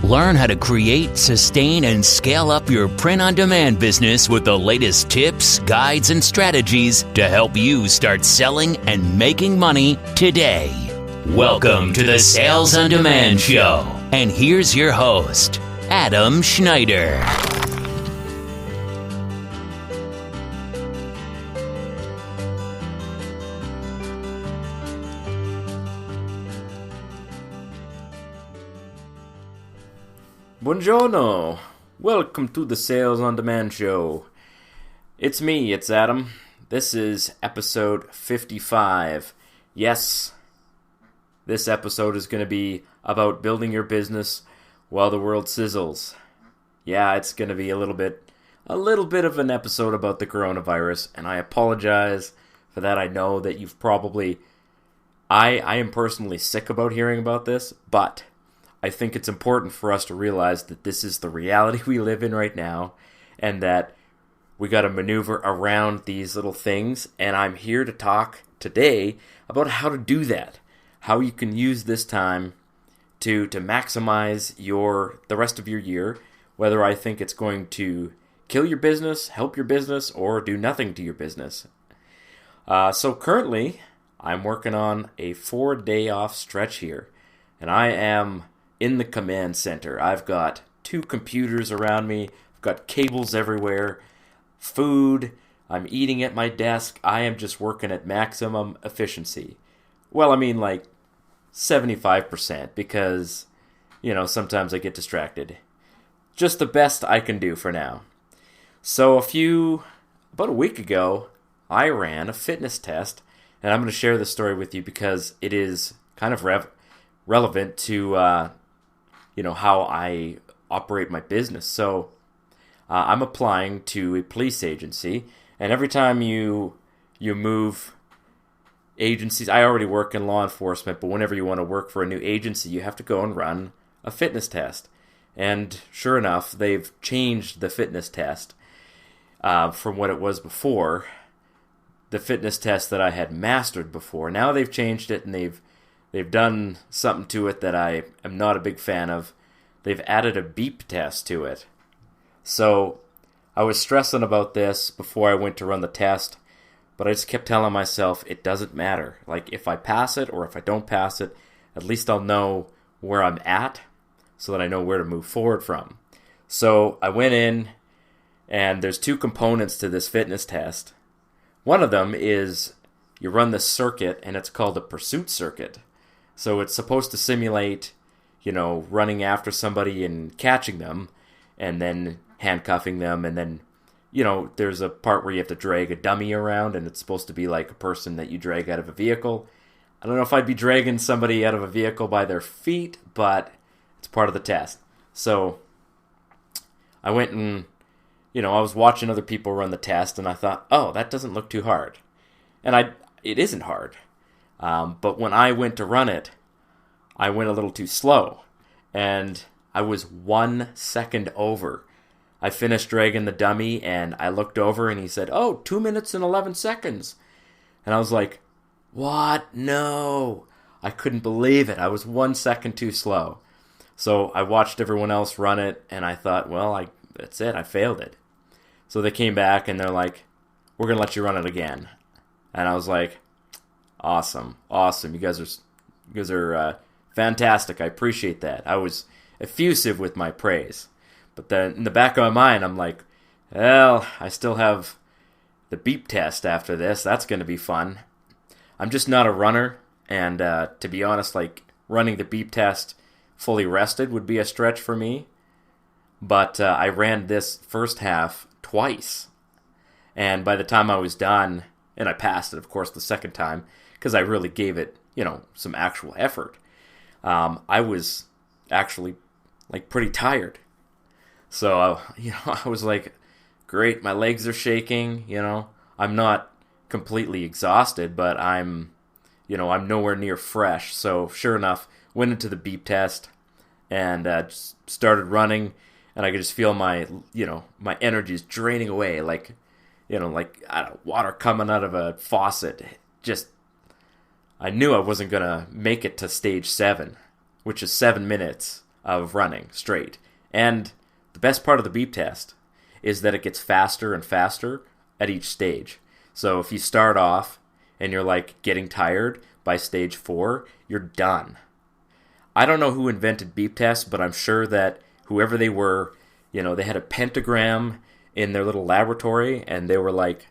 Learn how to create, sustain, and scale up your print-on-demand business with the latest tips, guides, and strategies to help you start selling and making money today. Welcome to the Sales on Demand Show. And here's your host, Adam Schneider. Buongiorno! Welcome to the Sales on Demand Show. It's me, it's Adam. This is episode 55. Yes, this episode is going to be about building your business while the world sizzles. Yeah, it's going to be a little bit of an episode about the coronavirus, and I apologize for that. I know that you've probably... I am personally sick about hearing about this, but I think it's important for us to realize that this is the reality we live in right now, and that we got to maneuver around these little things, and I'm here to talk today about how to do that, how you can use this time to maximize the rest of your year, whether I think it's going to kill your business, help your business, or do nothing to your business. So currently, I'm working on a 4-day off stretch here, and I am in the command center. I've got 2 computers around me, I've got cables everywhere, food, I'm eating at my desk. I am just working at maximum efficiency. Well, I mean like 75% because, sometimes I get distracted. Just the best I can do for now. So about a week ago, I ran a fitness test, and I'm going to share this story with you because it is kind of relevant to how I operate my business. So I'm applying to a police agency, and every time you move agencies, I already work in law enforcement, but whenever you want to work for a new agency, you have to go and run a fitness test. And sure enough, they've changed the fitness test from what it was before. The fitness test that I had mastered before. Now they've changed it, and they've done something to it that I am not a big fan of. They've added a beep test to it. So I was stressing about this before I went to run the test, but I just kept telling myself it doesn't matter. Like, if I pass it or if I don't pass it, at least I'll know where I'm at so that I know where to move forward from. So I went in, and there's 2 components to this fitness test. One of them is you run this circuit, and it's called a pursuit circuit. So it's supposed to simulate, running after somebody and catching them, and then handcuffing them, and then, there's a part where you have to drag a dummy around, and it's supposed to be like a person that you drag out of a vehicle. I don't know if I'd be dragging somebody out of a vehicle by their feet, but it's part of the test. So I went and, I was watching other people run the test, and I thought, oh, that doesn't look too hard. And it isn't hard. But when I went to run it, I went a little too slow, and I was 1 second over. I finished dragging the dummy, and I looked over, and he said, 2 minutes and 11 seconds. And I was like, what? No. I couldn't believe it. I was 1 second too slow. So I watched everyone else run it, and I thought, well, that's it. I failed it. So they came back, and they're like, we're going to let you run it again. And I was like, awesome. You guys are fantastic. I appreciate that. I was effusive with my praise. But then in the back of my mind, I'm like, well, I still have the beep test after this. That's going to be fun. I'm just not a runner. And to be honest, running the beep test fully rested would be a stretch for me. But I ran this first half twice. And by the time I was done, and I passed it, of course, the second time, because I really gave it, some actual effort. I was actually, pretty tired. So, I was like, great, my legs are shaking, I'm not completely exhausted, but I'm nowhere near fresh. So, sure enough, went into the beep test and just started running, and I could just feel my energy is draining away, like water coming out of a faucet. Just, I knew I wasn't going to make it to stage 7, which is 7 minutes of running straight. And the best part of the beep test is that it gets faster and faster at each stage. So if you start off and you're like getting tired by stage 4, you're done. I don't know who invented beep tests, but I'm sure that whoever they were, they had a pentagram in their little laboratory, and they were like,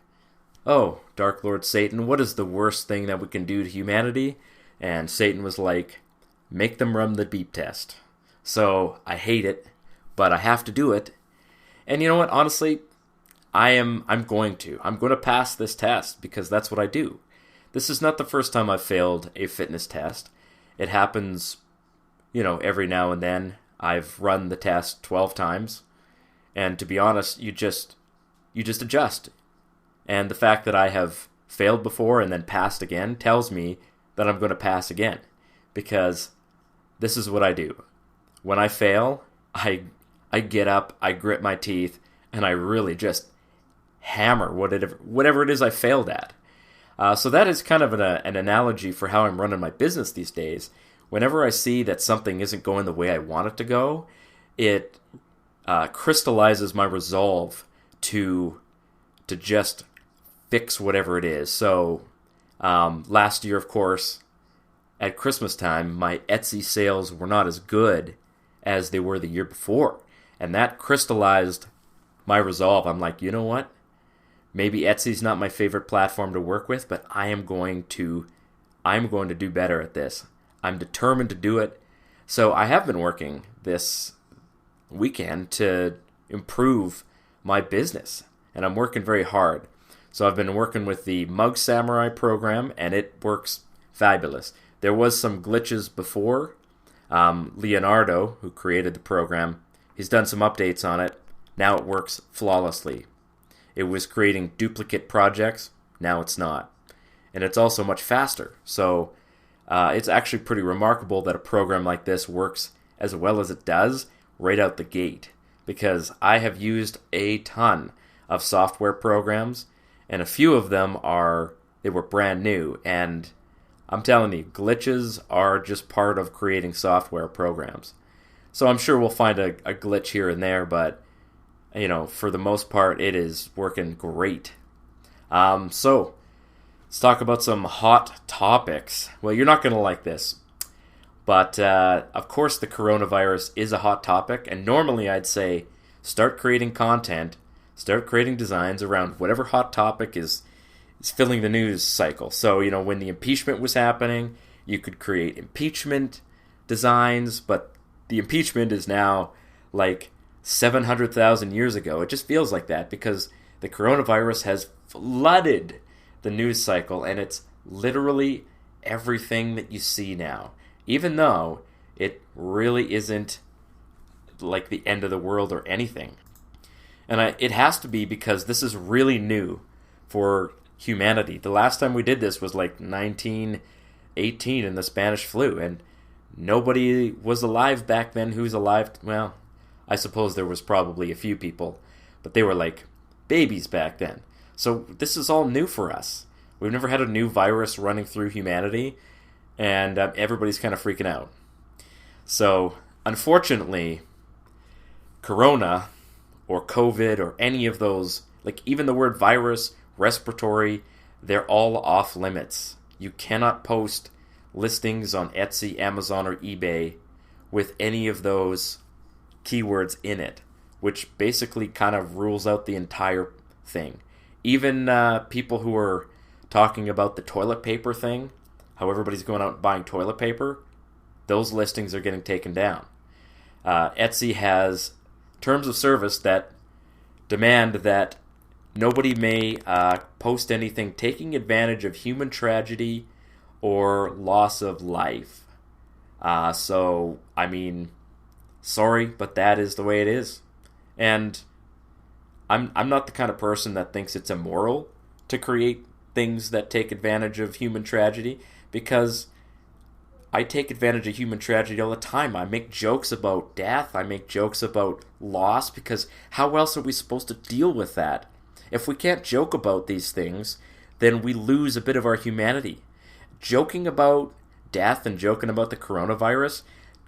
oh, Dark Lord Satan, what is the worst thing that we can do to humanity? And Satan was like, make them run the beep test. So I hate it, but I have to do it. And you know what? Honestly, I'm going to pass this test because that's what I do. This is not the first time I've failed a fitness test. It happens, every now and then. I've run the test 12 times. And to be honest, you just adjust. And the fact that I have failed before and then passed again tells me that I'm going to pass again. Because this is what I do. When I fail, I get up, I grit my teeth, and I really just hammer whatever it is I failed at. So that is kind of an analogy for how I'm running my business these days. Whenever I see that something isn't going the way I want it to go, it crystallizes my resolve to just fix whatever it is. So last year, of course, at Christmas time, my Etsy sales were not as good as they were the year before. And that crystallized my resolve. I'm like, you know what? Maybe Etsy's not my favorite platform to work with, but I'm going to do better at this. I'm determined to do it. So I have been working this weekend to improve my business, and I'm working very hard. So I've been working with the Mug Samurai program, and it works fabulous. There was some glitches before. Leonardo, who created the program, he's done some updates on it. Now it works flawlessly. It was creating duplicate projects. Now it's not. And it's also much faster. So it's actually pretty remarkable that a program like this works as well as it does right out the gate. Because I have used a ton of software programs, and a few of them they were brand new. And I'm telling you, glitches are just part of creating software programs. So I'm sure we'll find a glitch here and there, but for the most part, it is working great. So let's talk about some hot topics. Well, you're not going to like this, but of course the coronavirus is a hot topic, and normally I'd say start creating content, start creating designs around whatever hot topic is filling the news cycle. So, when the impeachment was happening, you could create impeachment designs, but the impeachment is now like 700,000 years ago. It just feels like that because the coronavirus has flooded the news cycle, and it's literally everything that you see now, even though it really isn't like the end of the world or anything. And it has to be because this is really new for humanity. The last time we did this was like 1918 in the Spanish flu, and nobody was alive back then. Who's alive? Well, I suppose there was probably a few people, but they were like babies back then. So this is all new for us. We've never had a new virus running through humanity, and everybody's kind of freaking out. So, unfortunately, Corona or COVID or any of those, like even the word virus, respiratory, they're all off limits. You cannot post listings on Etsy, Amazon, or eBay with any of those keywords in it, which basically kind of rules out the entire thing. Even people who are talking about the toilet paper thing, how everybody's going out and buying toilet paper, those listings are getting taken down. Etsy has terms of service that demand that nobody may post anything taking advantage of human tragedy or loss of life. So, I mean, sorry, but that is the way it is. And I'm not the kind of person that thinks it's immoral to create things that take advantage of human tragedy, because I take advantage of human tragedy all the time. I make jokes about death. I make jokes about loss, because how else are we supposed to deal with that? If we can't joke about these things, then we lose a bit of our humanity. Joking about death and joking about the coronavirus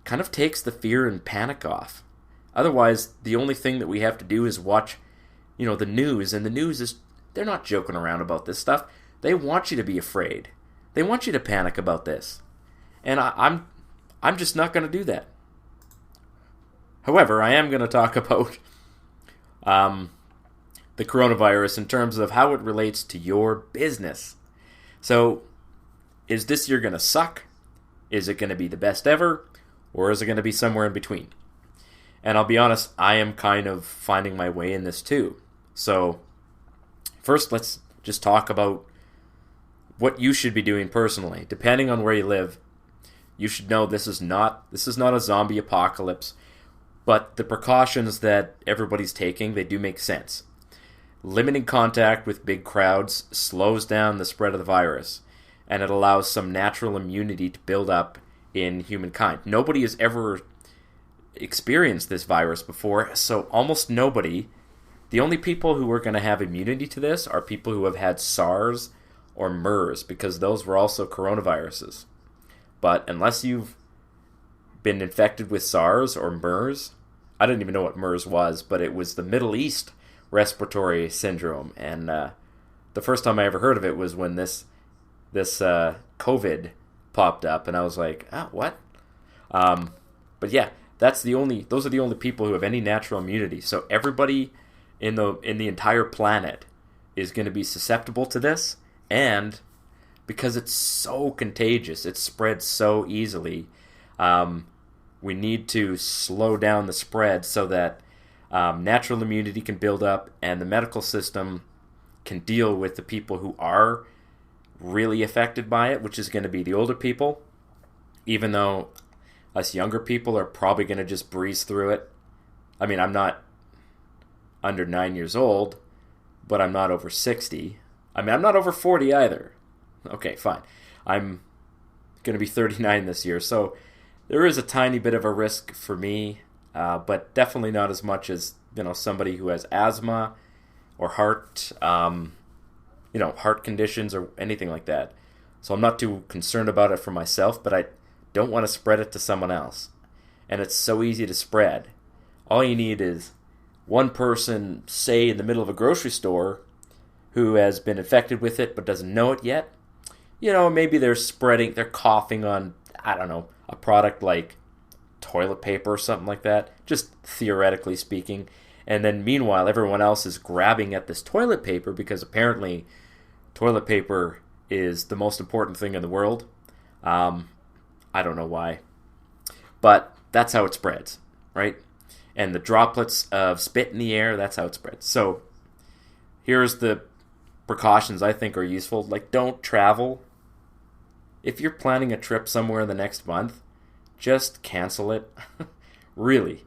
kind of takes the fear and panic off. Otherwise, the only thing that we have to do is watch, the news, and the news is, they're not joking around about this stuff. They want you to be afraid. They want you to panic about this. And I'm just not going to do that. However, I am going to talk about the coronavirus in terms of how it relates to your business. So, is this year going to suck? Is it going to be the best ever? Or is it going to be somewhere in between? And I'll be honest, I am kind of finding my way in this too. So, first, let's just talk about what you should be doing personally. Depending on where you live, you should know this is not a zombie apocalypse, but the precautions that everybody's taking, they do make sense. Limiting contact with big crowds slows down the spread of the virus, and it allows some natural immunity to build up in humankind. Nobody has ever experienced this virus before, so almost nobody. The only people who are going to have immunity to this are people who have had SARS or MERS, because those were also coronaviruses. But unless you've been infected with SARS or MERS, I didn't even know what MERS was, but it was the Middle East respiratory syndrome, and the first time I ever heard of it was when this COVID popped up, and I was like, what? But yeah, those are the only people who have any natural immunity. So everybody in the entire planet is going to be susceptible to this, and because it's so contagious, it spreads so easily, we need to slow down the spread so that natural immunity can build up and the medical system can deal with the people who are really affected by it, which is going to be the older people, even though us younger people are probably going to just breeze through it. I mean, I'm not under 9 years old, but I'm not over 60. I mean, I'm not over 40 either. Okay, fine. I'm going to be 39 this year, so there is a tiny bit of a risk for me, but definitely not as much as somebody who has asthma or heart conditions or anything like that. So I'm not too concerned about it for myself, but I don't want to spread it to someone else. And it's so easy to spread. All you need is one person, say in the middle of a grocery store, who has been infected with it but doesn't know it yet. Maybe they're coughing on, I don't know, a product like toilet paper or something like that, just theoretically speaking. And then meanwhile, everyone else is grabbing at this toilet paper because apparently toilet paper is the most important thing in the world. I don't know why. But that's how it spreads, right? And the droplets of spit in the air, that's how it spreads. So here's the precautions I think are useful. Like, don't travel. If you're planning a trip somewhere in the next month, just cancel it. Really.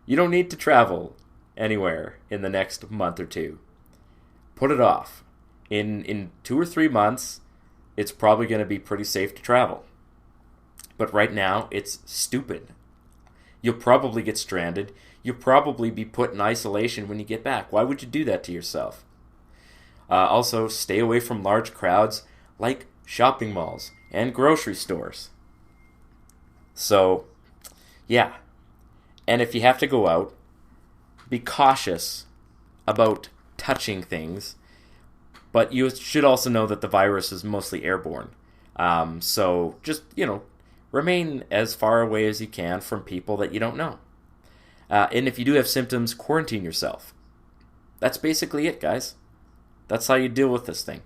You don't need to travel anywhere in the next month or two. Put it off. In 2 or 3 months, it's probably going to be pretty safe to travel. But right now, it's stupid. You'll probably get stranded. You'll probably be put in isolation when you get back. Why would you do that to yourself? Also, stay away from large crowds like shopping malls and grocery stores. So, yeah. And if you have to go out, be cautious about touching things. But you should also know that the virus is mostly airborne. So just, remain as far away as you can from people that you don't know. And if you do have symptoms, quarantine yourself. That's basically it, guys. That's how you deal with this thing.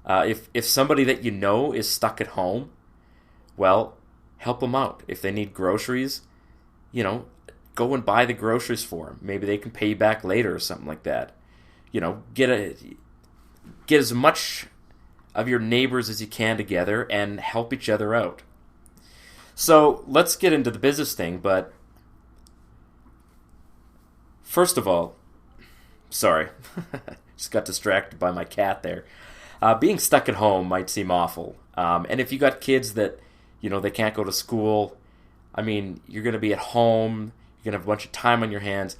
If somebody that you know is stuck at home, well, help them out. If they need groceries, go and buy the groceries for them. Maybe they can pay you back later or something like that. Get as much of your neighbors as you can together and help each other out. So let's get into the business thing, but first of all, sorry, just got distracted by my cat there. Being stuck at home might seem awful. And if you got kids that, they can't go to school, I mean, you're going to be at home, you're going to have a bunch of time on your hands.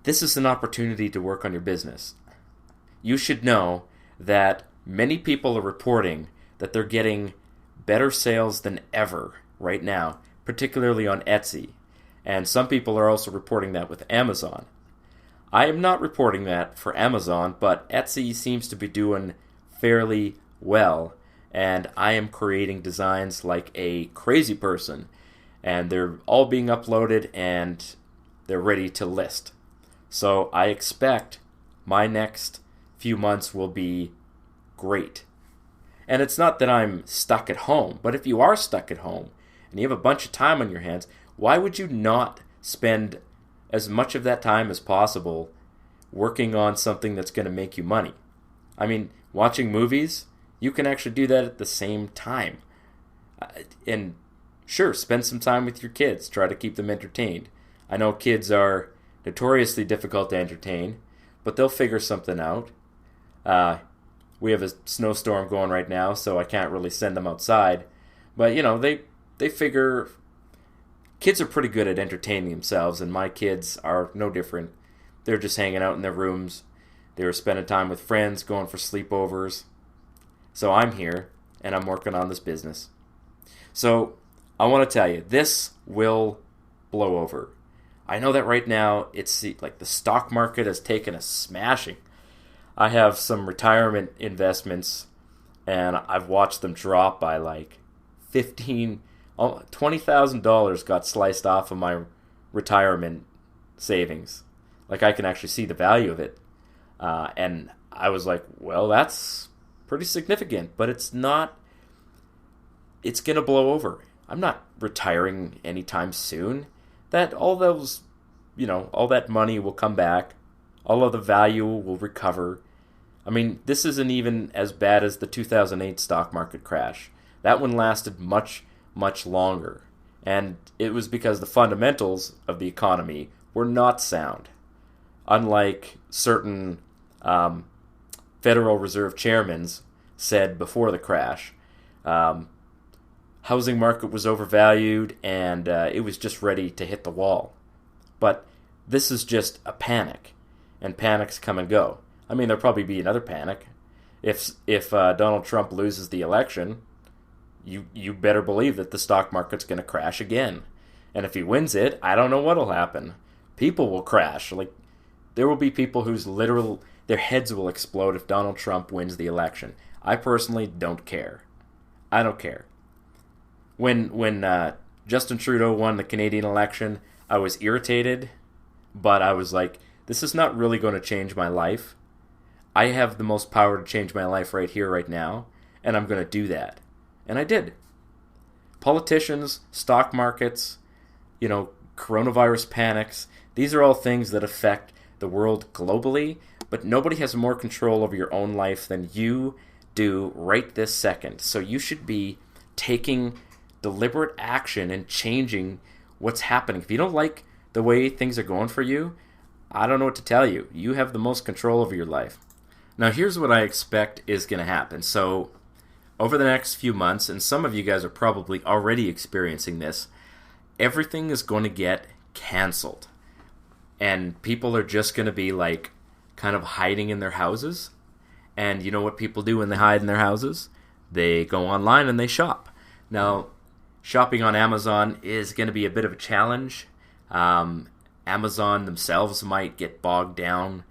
This is an opportunity to work on your business. You should know that many people are reporting that they're getting better sales than ever right now particularly on Etsy. And some people are also reporting that with Amazon. I am not reporting that for Amazon, but Etsy seems to be doing fairly well. And I am creating designs like a crazy person. And they're all being uploaded and they're ready to list. So I expect my next few months will be great. And it's not that I'm stuck at home, but if you are stuck at home and you have a bunch of time on your hands, why would you not spend as much of that time as possible working on something that's going to make you money? I mean, watching movies, you can actually do that at the same time. And sure, spend some time with your kids. Try to keep them entertained. I know kids are notoriously difficult to entertain, but they'll figure something out. We have a snowstorm going right now, so I can't really send them outside. But, they figure kids are pretty good at entertaining themselves, and my kids are no different. They're just hanging out in their rooms. They were spending time with friends, going for sleepovers. So I'm here, and I'm working on this business. So I want to tell you, this will blow over. I know that right now, it's like the stock market has taken a smashing. I have some retirement investments, and I've watched them drop by like $20,000 got sliced off of my retirement savings. Like, I can actually see the value of it. And I was like, well, that's pretty significant, but it's not, it's going to blow over. I'm not retiring anytime soon. All that money will come back. All of the value will recover. I mean, this isn't even as bad as the 2008 stock market crash. That one lasted much, much longer. And it was because the fundamentals of the economy were not sound. Unlike certain Federal Reserve chairmen said before the crash, housing market was overvalued and it was just ready to hit the wall. But this is just a panic. And panics come and go. I mean, there'll probably be another panic. If Donald Trump loses the election, you better believe that the stock market's going to crash again. And if he wins it, I don't know what'll happen. People will crash. Like, there will be people their heads will explode if Donald Trump wins the election. I personally don't care. I don't care. When Justin Trudeau won the Canadian election, I was irritated, but I was like, this is not really going to change my life. I have the most power to change my life right here, right now, and I'm going to do that. And I did. Politicians, stock markets, coronavirus panics, these are all things that affect the world globally, but nobody has more control over your own life than you do right this second. So you should be taking deliberate action and changing what's happening. If you don't like the way things are going for you, I don't know what to tell you. You have the most control over your life. Now, here's what I expect is going to happen. So, over the next few months, and some of you guys are probably already experiencing this, everything is going to get canceled. And people are just going to be like kind of hiding in their houses. And you know what people do when they hide in their houses? They go online and they shop. Now, shopping on Amazon is going to be a bit of a challenge. Amazon themselves might get bogged down.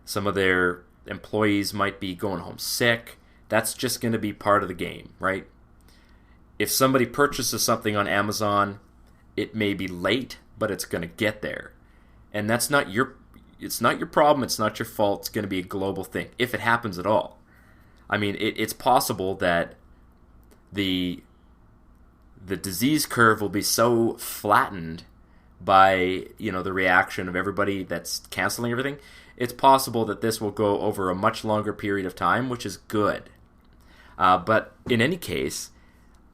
Some of their employees might be going home sick. That's just going to be part of the game, right? If somebody purchases something on Amazon, it may be late, but it's going to get there. And it's not your problem, it's not your fault, it's going to be a global thing, if it happens at all. I mean, it's possible that the disease curve will be so flattened by, the reaction of everybody that's canceling everything. It's possible that this will go over a much longer period of time, which is good. But in any case,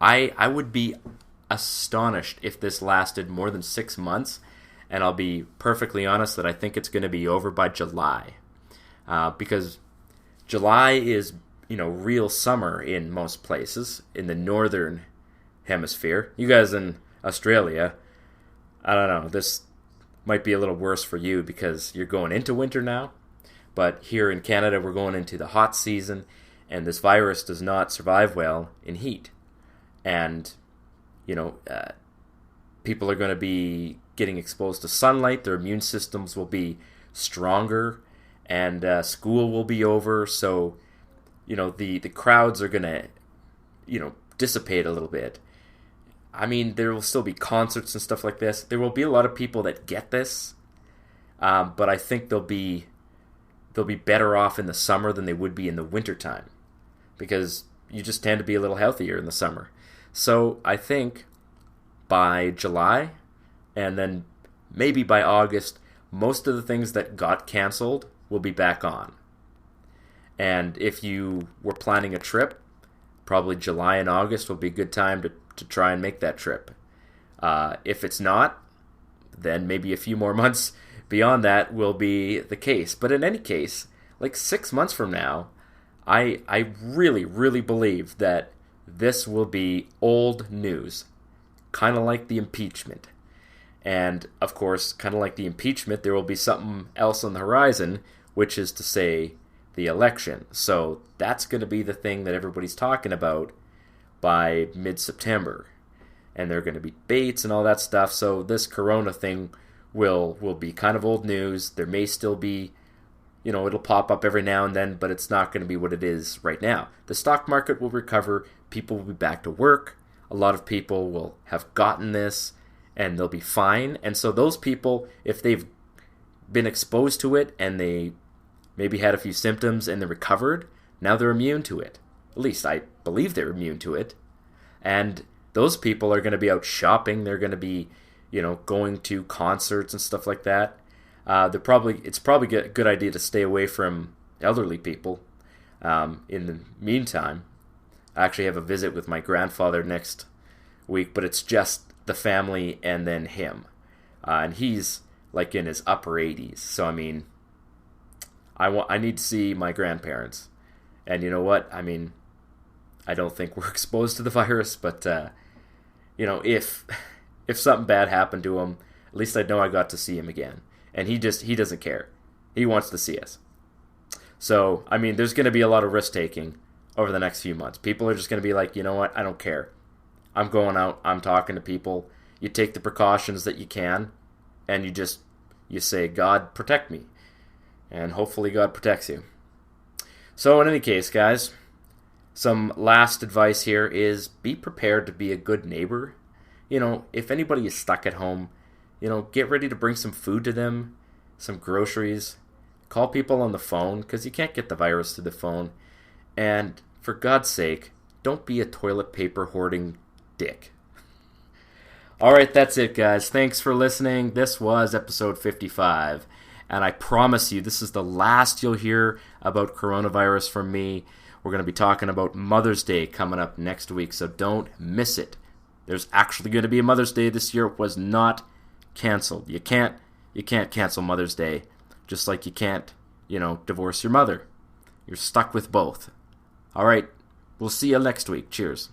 I would be astonished if this lasted more than 6 months, and I'll be perfectly honest that I think it's going to be over by July. Because July is, real summer in most places in the northern hemisphere. You guys in Australia, I don't know, this might be a little worse for you because you're going into winter now. But here in Canada, we're going into the hot season, and this virus does not survive well in heat. And, People are going to be getting exposed to sunlight. Their immune systems will be stronger, and school will be over. So, the crowds are going to, dissipate a little bit. I mean, there will still be concerts and stuff like this. There will be a lot of people that get this, but I think they'll be better off in the summer than they would be in the wintertime, because you just tend to be a little healthier in the summer. So I think by July, and then maybe by August, most of the things that got canceled will be back on. And if you were planning a trip, probably July and August will be a good time to try and make that trip. If it's not, then maybe a few more months beyond that will be the case. But in any case, like 6 months from now, I really, really believe that this will be old news. Kind of like the impeachment. And, of course, kind of like the impeachment, there will be something else on the horizon, which is to say the election. So that's going to be the thing that everybody's talking about by mid-September. And there are going to be debates and all that stuff. So this corona thing will be kind of old news. There may still be, it'll pop up every now and then, but it's not going to be what it is right now. The stock market will recover. People will be back to work. A lot of people will have gotten this, and they'll be fine. And so those people, if they've been exposed to it and they maybe had a few symptoms and they recovered, now they're immune to it. At least I believe they're immune to it. And those people are going to be out shopping. They're going to be, going to concerts and stuff like that. It's probably a good idea to stay away from elderly people. In the meantime, I actually have a visit with my grandfather next week, but it's just the family and then him. And he's like in his upper 80s. So, I mean, I need to see my grandparents. And you know what? I mean, I don't think we're exposed to the virus, but, if something bad happened to him, at least I know I got to see him again. And he doesn't care. He wants to see us. So, I mean, there's going to be a lot of risk-taking over the next few months. People are just going to be like, you know what, I don't care. I'm going out, I'm talking to people. You take the precautions that you can, and you say, God, protect me. And hopefully God protects you. So in any case, guys, some last advice here is be prepared to be a good neighbor. If anybody is stuck at home, get ready to bring some food to them, some groceries. Call people on the phone, because you can't get the virus through the phone. And for God's sake, don't be a toilet paper hoarding dick. All right, that's it, guys. Thanks for listening. This was episode 55. And I promise you, this is the last you'll hear about coronavirus from me. We're going to be talking about Mother's Day coming up next week, so don't miss it. There's actually going to be a Mother's Day this year. It was not canceled. You can't cancel Mother's Day, just like you can't, divorce your mother. You're stuck with both. All right, we'll see you next week. Cheers.